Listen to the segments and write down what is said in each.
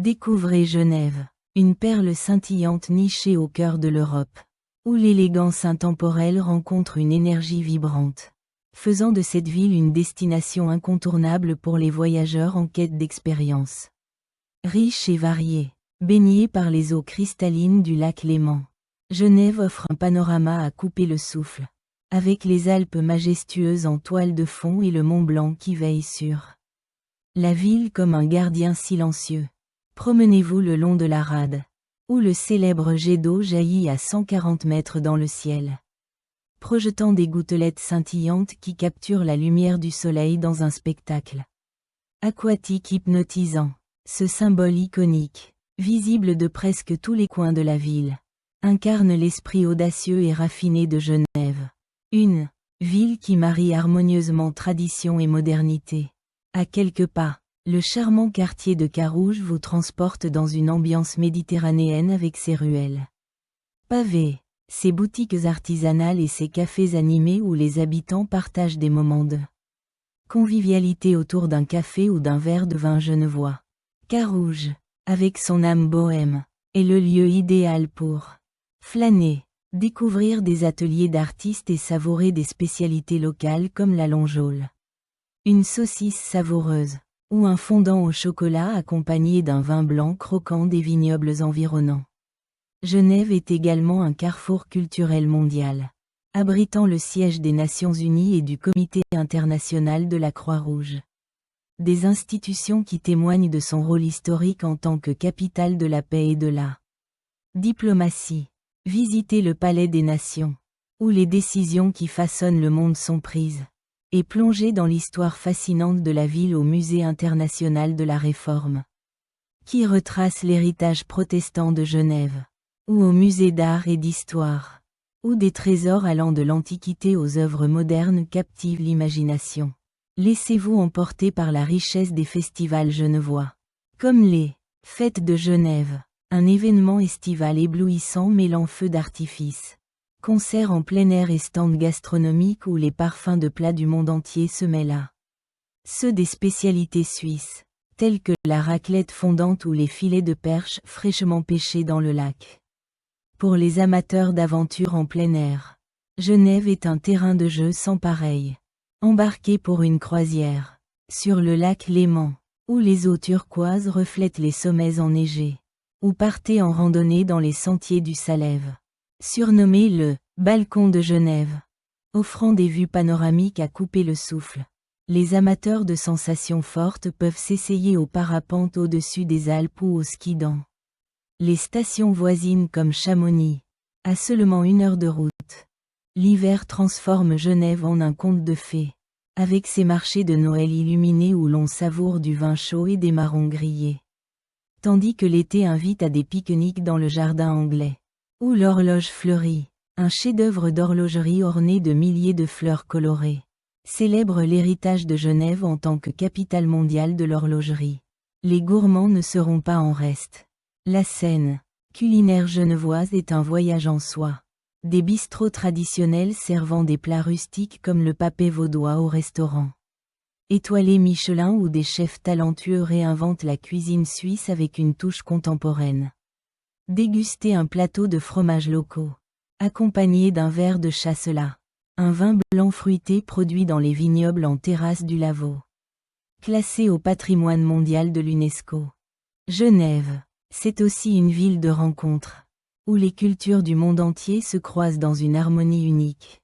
Découvrez Genève, une perle scintillante nichée au cœur de l'Europe, où l'élégance intemporelle rencontre une énergie vibrante, faisant de cette ville une destination incontournable pour les voyageurs en quête d'expérience. Riche et variée, baignée par les eaux cristallines du lac Léman, Genève offre un panorama à couper le souffle, avec les Alpes majestueuses en toile de fond et le Mont Blanc qui veille sur la ville comme un gardien silencieux. Promenez-vous le long de la rade, où le célèbre jet d'eau jaillit à 140 mètres dans le ciel, projetant des gouttelettes scintillantes qui capturent la lumière du soleil dans un spectacle aquatique hypnotisant. Ce symbole iconique, visible de presque tous les coins de la ville, incarne l'esprit audacieux et raffiné de Genève. Une ville qui marie harmonieusement tradition et modernité. À quelques pas, le charmant quartier de Carouge vous transporte dans une ambiance méditerranéenne avec ses ruelles pavées, ses boutiques artisanales et ses cafés animés où les habitants partagent des moments de convivialité autour d'un café ou d'un verre de vin genevois. Carouge, avec son âme bohème, est le lieu idéal pour flâner, découvrir des ateliers d'artistes et savourer des spécialités locales comme la longeole, une saucisse savoureuse, ou un fondant au chocolat accompagné d'un vin blanc croquant des vignobles environnants. Genève est également un carrefour culturel mondial, abritant le siège des Nations Unies et du Comité international de la Croix-Rouge. Des institutions qui témoignent de son rôle historique en tant que capitale de la paix et de la diplomatie. Visitez le Palais des Nations, où les décisions qui façonnent le monde sont prises, et plongez dans l'histoire fascinante de la ville au Musée international de la Réforme, qui retrace l'héritage protestant de Genève, ou au Musée d'art et d'histoire, où des trésors allant de l'Antiquité aux œuvres modernes captivent l'imagination. Laissez-vous emporter par la richesse des festivals genevois, comme les Fêtes de Genève, un événement estival éblouissant mêlant feux d'artifice, concerts en plein air et stands gastronomiques où les parfums de plats du monde entier se mêlent à ceux des spécialités suisses, telles que la raclette fondante ou les filets de perche fraîchement pêchés dans le lac. Pour les amateurs d'aventure en plein air, Genève est un terrain de jeu sans pareil. Embarquez pour une croisière, sur le lac Léman, où les eaux turquoises reflètent les sommets enneigés, ou partez en randonnée dans les sentiers du Salève, surnommé le « balcon de Genève », offrant des vues panoramiques à couper le souffle. Les amateurs de sensations fortes peuvent s'essayer au parapente au-dessus des Alpes ou au ski dans les stations voisines comme Chamonix, à seulement 1 heure de route. L'hiver transforme Genève en un conte de fées, avec ses marchés de Noël illuminés où l'on savoure du vin chaud et des marrons grillés. Tandis que l'été invite à des pique-niques dans le jardin anglais, où l'horloge fleurie, un chef-d'œuvre d'horlogerie orné de milliers de fleurs colorées, célèbre l'héritage de Genève en tant que capitale mondiale de l'horlogerie. Les gourmands ne seront pas en reste. La scène culinaire genevoise est un voyage en soi. Des bistrots traditionnels servant des plats rustiques comme le papé vaudois au restaurant étoilé Michelin où des chefs talentueux réinventent la cuisine suisse avec une touche contemporaine. Dégustez un plateau de fromages locaux, accompagné d'un verre de chasselas, un vin blanc fruité produit dans les vignobles en terrasse du Lavaux, classé au patrimoine mondial de l'UNESCO. Genève, c'est aussi une ville de rencontres, où les cultures du monde entier se croisent dans une harmonie unique.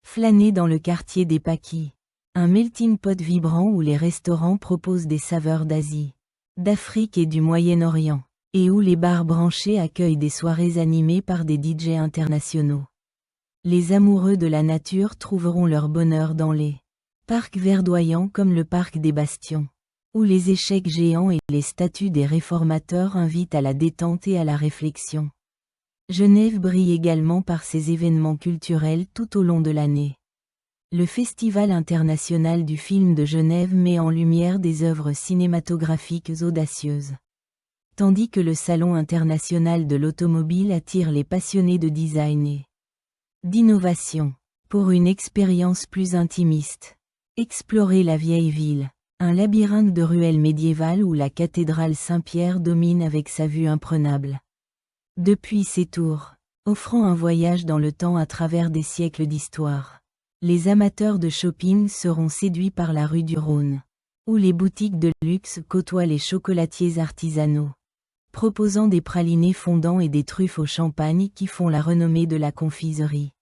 Flânez dans le quartier des Paquis, un melting pot vibrant où les restaurants proposent des saveurs d'Asie, d'Afrique et du Moyen-Orient, et où les bars branchés accueillent des soirées animées par des DJ internationaux. Les amoureux de la nature trouveront leur bonheur dans les parcs verdoyants comme le parc des Bastions, où les échecs géants et les statues des réformateurs invitent à la détente et à la réflexion. Genève brille également par ses événements culturels tout au long de l'année. Le Festival international du film de Genève met en lumière des œuvres cinématographiques audacieuses, tandis que le Salon international de l'automobile attire les passionnés de design et d'innovation. Pour une expérience plus intimiste, explorez la vieille ville, Un labyrinthe de ruelles médiévales où la cathédrale Saint-Pierre domine avec sa vue imprenable. Depuis ses tours, offrant un voyage dans le temps à travers des siècles d'histoire, les amateurs de shopping seront séduits par la rue du Rhône, où les boutiques de luxe côtoient les chocolatiers artisanaux, proposant des pralinés fondants et des truffes au champagne qui font la renommée de la confiserie.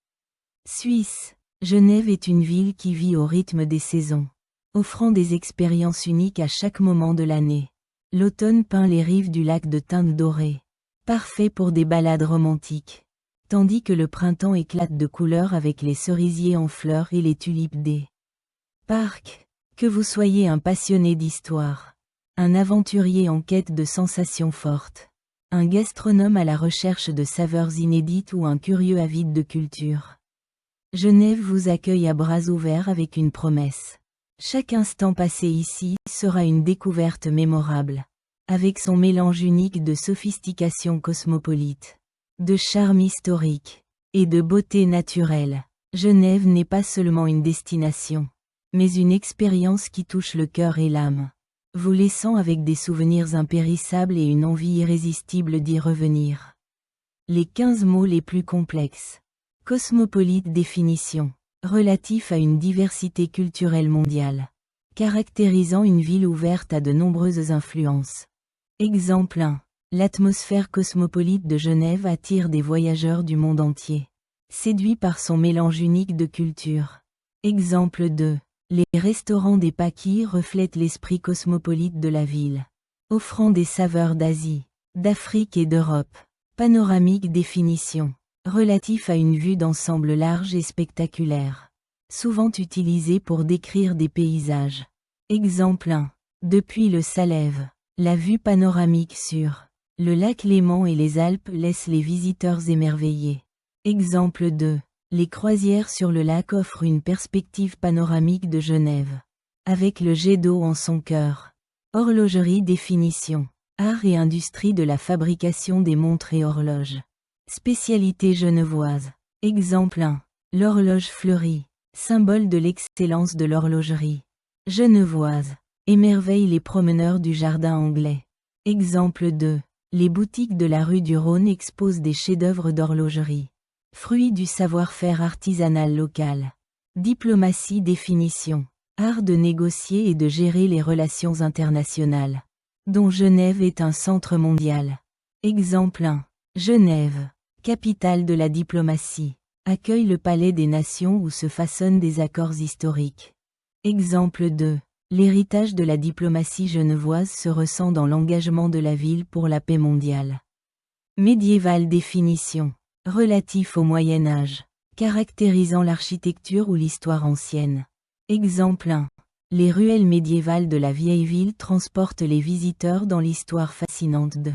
Suisse, Genève est une ville qui vit au rythme des saisons, offrant des expériences uniques à chaque moment de l'année. L'automne peint les rives du lac de teintes dorées, parfait pour des balades romantiques, tandis que le printemps éclate de couleurs avec les cerisiers en fleurs et les tulipes des parcs. Que vous soyez un passionné d'histoire, un aventurier en quête de sensations fortes, un gastronome à la recherche de saveurs inédites ou un curieux avide de culture, Genève vous accueille à bras ouverts avec une promesse. Chaque instant passé ici sera une découverte mémorable, avec son mélange unique de sophistication cosmopolite, de charme historique et de beauté naturelle. Genève n'est pas seulement une destination, mais une expérience qui touche le cœur et l'âme, vous laissant avec des souvenirs impérissables et une envie irrésistible d'y revenir. Les 15 mots les plus complexes. Cosmopolite définition. Relatif à une diversité culturelle mondiale, caractérisant une ville ouverte à de nombreuses influences. Exemple 1. L'atmosphère cosmopolite de Genève attire des voyageurs du monde entier, séduits par son mélange unique de cultures. Exemple 2. Les restaurants des Paquis reflètent l'esprit cosmopolite de la ville, offrant des saveurs d'Asie, d'Afrique et d'Europe. Panoramique définition. Relatif à une vue d'ensemble large et spectaculaire, souvent utilisée pour décrire des paysages. Exemple 1. Depuis le Salève, la vue panoramique sur le lac Léman et les Alpes laisse les visiteurs émerveillés. Exemple 2. Les croisières sur le lac offrent une perspective panoramique de Genève, avec le jet d'eau en son cœur. Horlogerie définition. Art et industrie de la fabrication des montres et horloges. Spécialité genevoise. Exemple 1. L'horloge fleurie, symbole de l'excellence de l'horlogerie genevoise, émerveille les promeneurs du jardin anglais. Exemple 2. Les boutiques de la rue du Rhône exposent des chefs-d'œuvre d'horlogerie, fruits du savoir-faire artisanal local. Diplomatie définition. Art de négocier et de gérer les relations internationales, dont Genève est un centre mondial. Exemple 1. Genève, capitale de la diplomatie, accueille le Palais des Nations où se façonnent des accords historiques. Exemple 2. L'héritage de la diplomatie genevoise se ressent dans l'engagement de la ville pour la paix mondiale. Médiéval définition. Relatif au Moyen Âge, caractérisant l'architecture ou l'histoire ancienne. Exemple 1. Les ruelles médiévales de la vieille ville transportent les visiteurs dans l'histoire fascinante de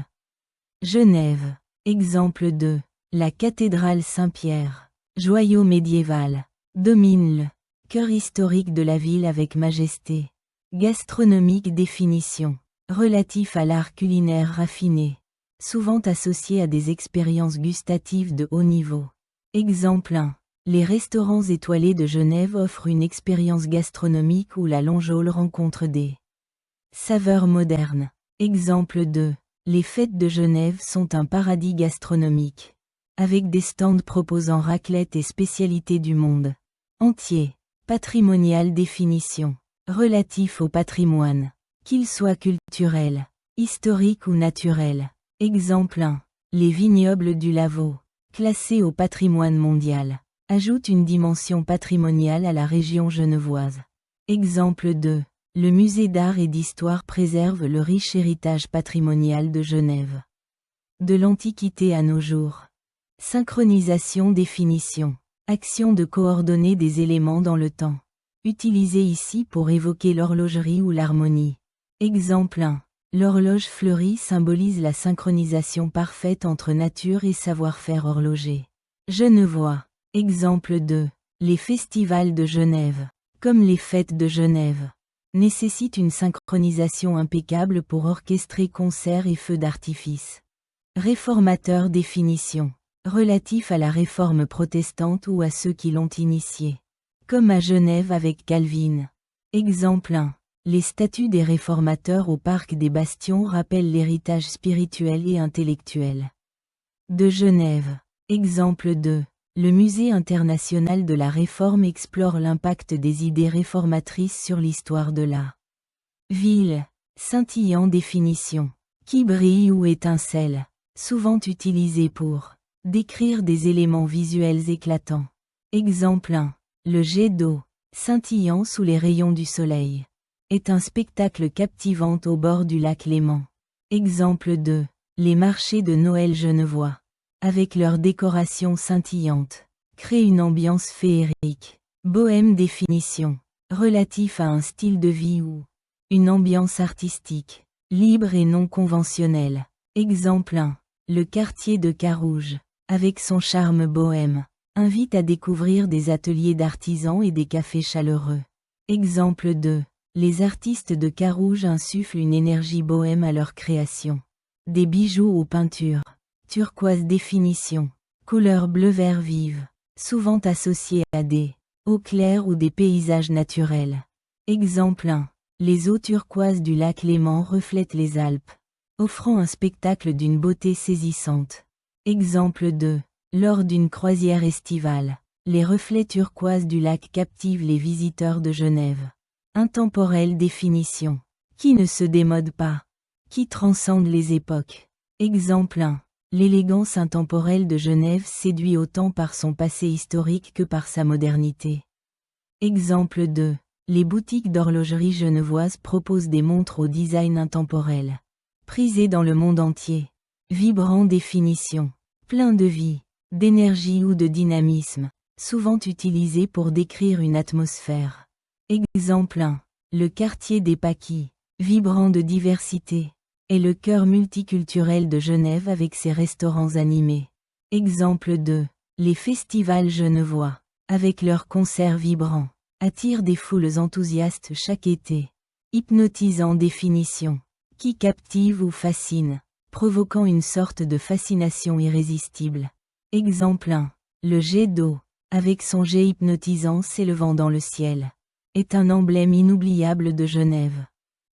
Genève. Exemple 2. La cathédrale Saint-Pierre, joyau médiéval, domine le cœur historique de la ville avec majesté. Gastronomique définition. Relatif à l'art culinaire raffiné, souvent associé à des expériences gustatives de haut niveau. Exemple 1. Les restaurants étoilés de Genève offrent une expérience gastronomique où la Longeaule rencontre des saveurs modernes. Exemple 2. Les fêtes de Genève sont un paradis gastronomique, avec des stands proposant raclette et spécialités du monde entier. Patrimonial définition. Relatif au patrimoine, qu'il soit culturel, historique ou naturel. Exemple 1. Les vignobles du Lavaux, classés au patrimoine mondial, ajoutent une dimension patrimoniale à la région genevoise. Exemple 2. Le musée d'art et d'histoire préserve le riche héritage patrimonial de Genève. De l'Antiquité à nos jours. Synchronisation définition. Action de coordonner des éléments dans le temps. Utilisé ici pour évoquer l'horlogerie ou l'harmonie. Exemple 1. L'horloge fleurie symbolise la synchronisation parfaite entre nature et savoir-faire horloger genevois. Exemple 2. Les festivals de Genève, comme les fêtes de Genève, nécessitent une synchronisation impeccable pour orchestrer concerts et feux d'artifice. Réformateur définition. Relatif à la réforme protestante ou à ceux qui l'ont initiée. Comme à Genève avec Calvin. Exemple 1. Les statues des réformateurs au parc des Bastions rappellent l'héritage spirituel et intellectuel de Genève. Exemple 2. Le Musée international de la Réforme explore l'impact des idées réformatrices sur l'histoire de la ville. Scintillant définition. Qui brille ou étincelle. Souvent utilisé pour décrire des éléments visuels éclatants. Exemple 1. Le jet d'eau, scintillant sous les rayons du soleil, est un spectacle captivant au bord du lac Léman. Exemple 2. Les marchés de Noël genevois, avec leurs décorations scintillantes, créent une ambiance féerique. Bohème définition. Relatif à un style de vie ou une ambiance artistique, libre et non conventionnelle. Exemple 1. Le quartier de Carouge, avec son charme bohème, invite à découvrir des ateliers d'artisans et des cafés chaleureux. Exemple 2. Les artistes de Carouge insufflent une énergie bohème à leur création. Des bijoux aux peintures. Turquoise définition. Couleur bleu-vert vive, souvent associée à des eaux claires ou des paysages naturels. Exemple 1. Les eaux turquoises du lac Léman reflètent les Alpes, offrant un spectacle d'une beauté saisissante. Exemple 2. Lors d'une croisière estivale, les reflets turquoises du lac captivent les visiteurs de Genève. Intemporelle définition. Qui ne se démode pas. Qui transcende les époques. Exemple 1. L'élégance intemporelle de Genève séduit autant par son passé historique que par sa modernité. Exemple 2. Les boutiques d'horlogerie genevoises proposent des montres au design intemporel, prisées dans le monde entier. Vibrant définition. Plein de vie, d'énergie ou de dynamisme, souvent utilisé pour décrire une atmosphère. Exemple 1. Le quartier des Paquis, vibrant de diversité, est le cœur multiculturel de Genève avec ses restaurants animés. Exemple 2. Les festivals genevois, avec leurs concerts vibrants, attirent des foules enthousiastes chaque été. Hypnotisant définition. Qui captive ou fascine, provoquant une sorte de fascination irrésistible. Exemple 1. Le jet d'eau, avec son jet hypnotisant s'élevant dans le ciel, est un emblème inoubliable de Genève.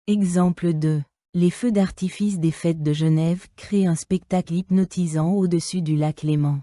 Exemple 2. Les feux d'artifice des fêtes de Genève créent un spectacle hypnotisant au-dessus du lac Léman.